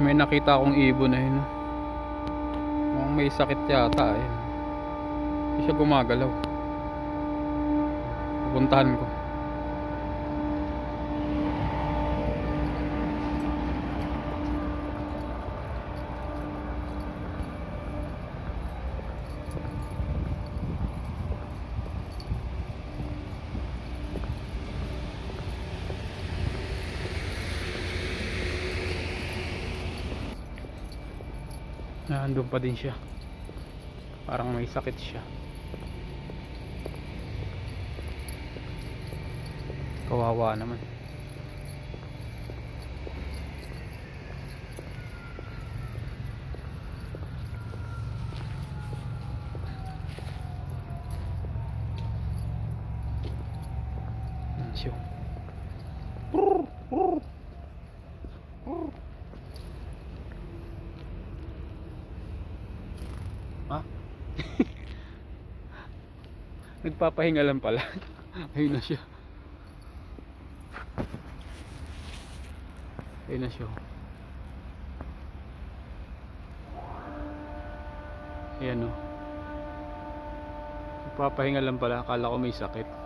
May nakita akong ibon na yun. Mukhang may sakit yata eh. Hindi siya gumagalaw. Pupuntahan ko. Nandun pa din siya. Parang may sakit siya. Kawawa naman. Siya. Ha? Nagpapahinga lang pala. Ayun na siya. Ayun na siya. Ayan o. Nagpapahinga lang pala. Akala ko may sakit.